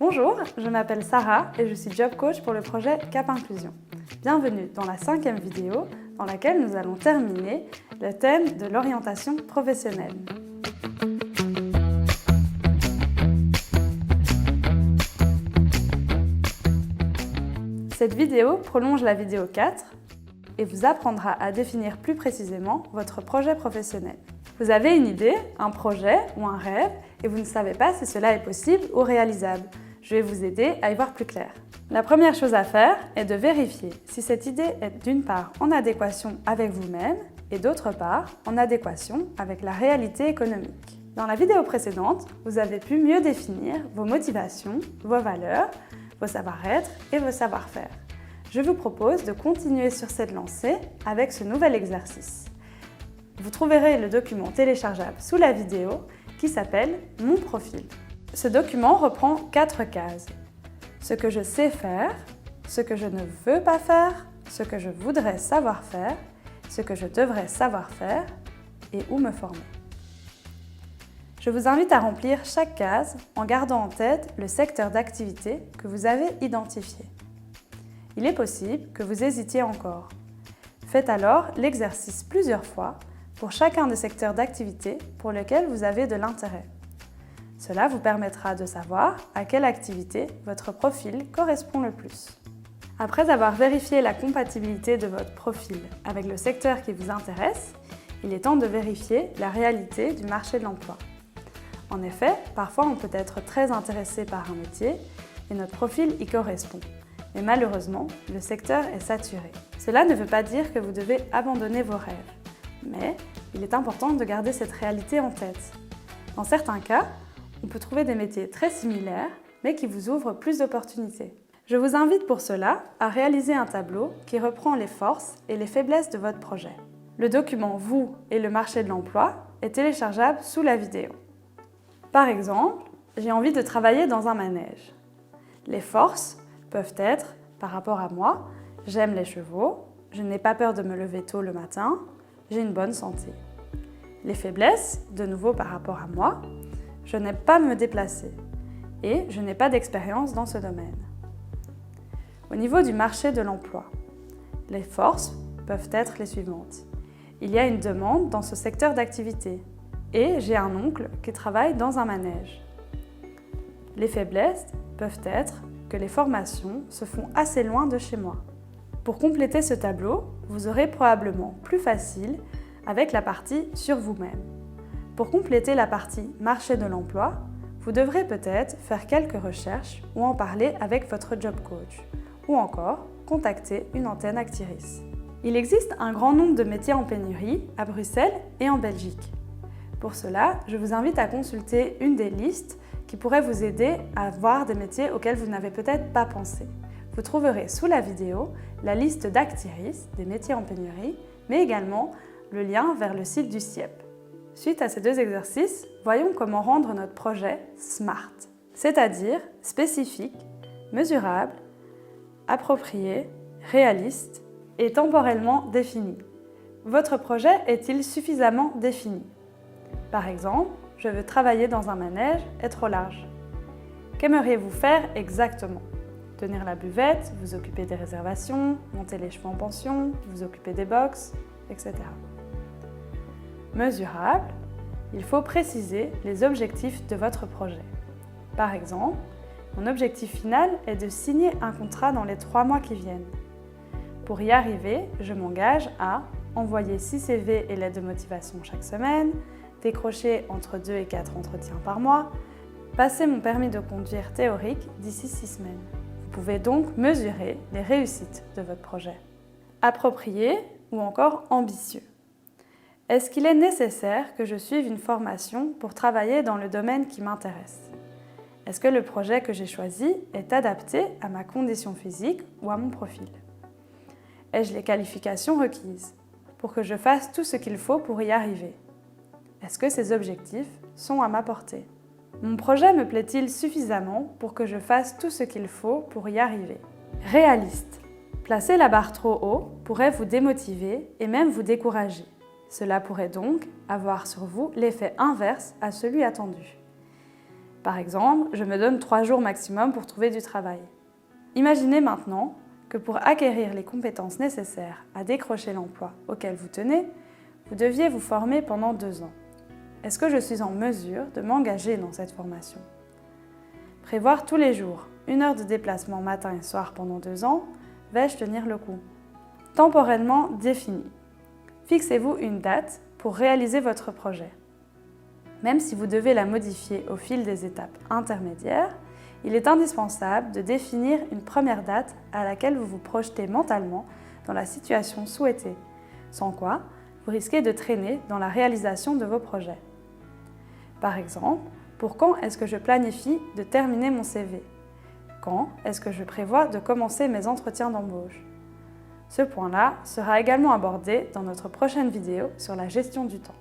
Bonjour, je m'appelle Sarah et je suis Job Coach pour le projet Cap Inclusion. Bienvenue dans la 5e vidéo dans laquelle nous allons terminer le thème de l'orientation professionnelle. Cette vidéo prolonge la vidéo 4 et vous apprendra à définir plus précisément votre projet professionnel. Vous avez une idée, un projet ou un rêve et vous ne savez pas si cela est possible ou réalisable. Je vais vous aider à y voir plus clair. La première chose à faire est de vérifier si cette idée est d'une part en adéquation avec vous-même et d'autre part en adéquation avec la réalité économique. Dans la vidéo précédente, vous avez pu mieux définir vos motivations, vos valeurs, vos savoir-être et vos savoir-faire. Je vous propose de continuer sur cette lancée avec ce nouvel exercice. Vous trouverez le document téléchargeable sous la vidéo qui s'appelle « Mon profil ». Ce document reprend 4 cases. Ce que je sais faire, ce que je ne veux pas faire, ce que je voudrais savoir faire, ce que je devrais savoir faire et où me former. Je vous invite à remplir chaque case en gardant en tête le secteur d'activité que vous avez identifié. Il est possible que vous hésitiez encore. Faites alors l'exercice plusieurs fois pour chacun des secteurs d'activité pour lesquels vous avez de l'intérêt. Cela vous permettra de savoir à quelle activité votre profil correspond le plus. Après avoir vérifié la compatibilité de votre profil avec le secteur qui vous intéresse, il est temps de vérifier la réalité du marché de l'emploi. En effet, parfois on peut être très intéressé par un métier et notre profil y correspond. Mais malheureusement, le secteur est saturé. Cela ne veut pas dire que vous devez abandonner vos rêves. Mais il est important de garder cette réalité en tête. Dans certains cas, on peut trouver des métiers très similaires, mais qui vous ouvrent plus d'opportunités. Je vous invite pour cela à réaliser un tableau qui reprend les forces et les faiblesses de votre projet. Le document « Vous et le marché de l'emploi » est téléchargeable sous la vidéo. Par exemple, j'ai envie de travailler dans un manège. Les forces peuvent être, par rapport à moi, j'aime les chevaux, je n'ai pas peur de me lever tôt le matin, j'ai une bonne santé. Les faiblesses, de nouveau par rapport à moi, je n'aime pas me déplacer et je n'ai pas d'expérience dans ce domaine. Au niveau du marché de l'emploi, les forces peuvent être les suivantes. Il y a une demande dans ce secteur d'activité et j'ai un oncle qui travaille dans un manège. Les faiblesses peuvent être que les formations se font assez loin de chez moi. Pour compléter ce tableau, vous aurez probablement plus facile avec la partie sur vous-même. Pour compléter la partie marché de l'emploi, vous devrez peut-être faire quelques recherches ou en parler avec votre job coach, ou encore contacter une antenne Actiris. Il existe un grand nombre de métiers en pénurie à Bruxelles et en Belgique. Pour cela, je vous invite à consulter une des listes qui pourrait vous aider à voir des métiers auxquels vous n'avez peut-être pas pensé. Vous trouverez sous la vidéo la liste d'Actiris, des métiers en pénurie, mais également le lien vers le site du SIEP. Suite à ces 2 exercices, voyons comment rendre notre projet SMART, c'est-à-dire spécifique, mesurable, approprié, réaliste et temporellement défini. Votre projet est-il suffisamment défini? Par exemple, je veux travailler dans un manège est trop large. Qu'aimeriez-vous faire exactement? Tenir la buvette, vous occuper des réservations, monter les chevaux en pension, vous occuper des box, etc. Mesurable, il faut préciser les objectifs de votre projet. Par exemple, mon objectif final est de signer un contrat dans les 3 mois qui viennent. Pour y arriver, je m'engage à envoyer 6 CV et lettres de motivation chaque semaine, décrocher entre 2 et 4 entretiens par mois, passer mon permis de conduire théorique d'ici 6 semaines. Vous pouvez donc mesurer les réussites de votre projet. Approprié ou encore ambitieux. Est-ce qu'il est nécessaire que je suive une formation pour travailler dans le domaine qui m'intéresse? Est-ce que le projet que j'ai choisi est adapté à ma condition physique ou à mon profil? Ai-je les qualifications requises pour que je fasse tout ce qu'il faut pour y arriver? Est-ce que ces objectifs sont à ma portée? Mon projet me plaît-il suffisamment pour que je fasse tout ce qu'il faut pour y arriver? Réaliste. Placer la barre trop haut pourrait vous démotiver et même vous décourager. Cela pourrait donc avoir sur vous l'effet inverse à celui attendu. Par exemple, je me donne 3 jours maximum pour trouver du travail. Imaginez maintenant que pour acquérir les compétences nécessaires à décrocher l'emploi auquel vous tenez, vous deviez vous former pendant 2 ans. Est-ce que je suis en mesure de m'engager dans cette formation? Prévoir tous les jours 1 heure de déplacement matin et soir pendant 2 ans, vais-je tenir le coup? Temporellement défini. Fixez-vous une date pour réaliser votre projet. Même si vous devez la modifier au fil des étapes intermédiaires, il est indispensable de définir une première date à laquelle vous vous projetez mentalement dans la situation souhaitée, sans quoi vous risquez de traîner dans la réalisation de vos projets. Par exemple, pour quand est-ce que je planifie de terminer mon CV? Quand est-ce que je prévois de commencer mes entretiens d'embauche? Ce point-là sera également abordé dans notre prochaine vidéo sur la gestion du temps.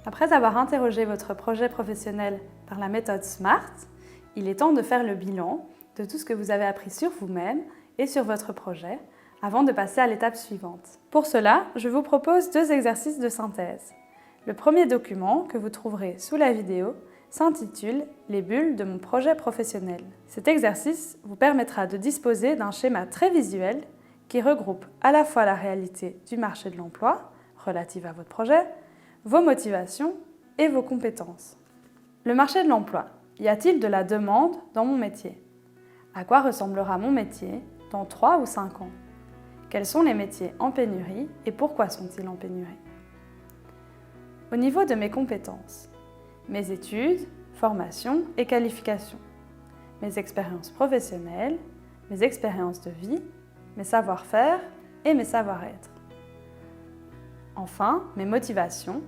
Après avoir interrogé votre projet professionnel par la méthode SMART, il est temps de faire le bilan de tout ce que vous avez appris sur vous-même et sur votre projet avant de passer à l'étape suivante. Pour cela, je vous propose 2 exercices de synthèse. Le premier document que vous trouverez sous la vidéo s'intitule « Les bulles de mon projet professionnel ». Cet exercice vous permettra de disposer d'un schéma très visuel qui regroupe à la fois la réalité du marché de l'emploi, relative à votre projet, vos motivations et vos compétences. Le marché de l'emploi. Y a-t-il de la demande dans mon métier? À quoi ressemblera mon métier dans 3 ou 5 ans? Quels sont les métiers en pénurie et pourquoi sont-ils en pénurie? Au niveau de mes compétences, mes études, formations et qualifications, mes expériences professionnelles, mes expériences de vie, mes savoir-faire et mes savoir-être. Enfin, mes motivations,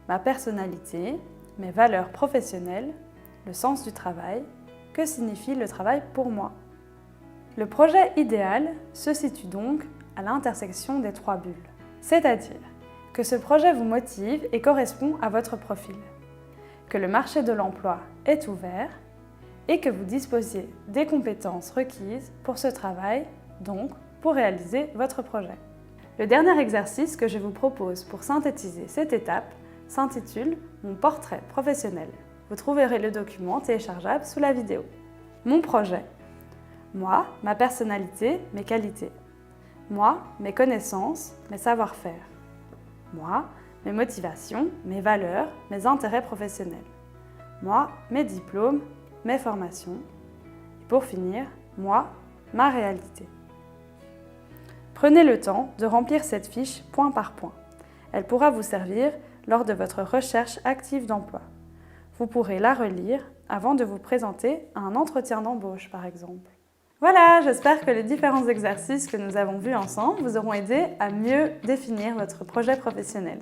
ma personnalité, mes valeurs professionnelles, le sens du travail, que signifie le travail pour moi. Le projet idéal se situe donc à l'intersection des 3 bulles, c'est-à-dire que ce projet vous motive et correspond à votre profil, que le marché de l'emploi est ouvert et que vous disposiez des compétences requises pour ce travail, donc pour réaliser votre projet. Le dernier exercice que je vous propose pour synthétiser cette étape s'intitule « Mon portrait professionnel ». Vous trouverez le document téléchargeable sous la vidéo. Mon projet. Moi, ma personnalité, mes qualités. Moi, mes connaissances, mes savoir-faire. Moi, mes motivations, mes valeurs, mes intérêts professionnels. Moi, mes diplômes, mes formations. Et pour finir, moi, ma réalité. Prenez le temps de remplir cette fiche point par point. Elle pourra vous servir lors de votre recherche active d'emploi. Vous pourrez la relire avant de vous présenter à un entretien d'embauche, par exemple. Voilà, j'espère que les différents exercices que nous avons vus ensemble vous auront aidé à mieux définir votre projet professionnel.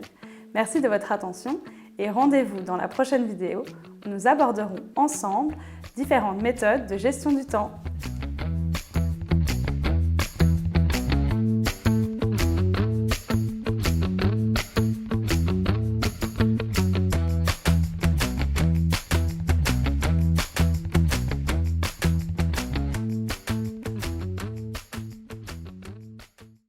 Merci de votre attention et rendez-vous dans la prochaine vidéo où nous aborderons ensemble différentes méthodes de gestion du temps.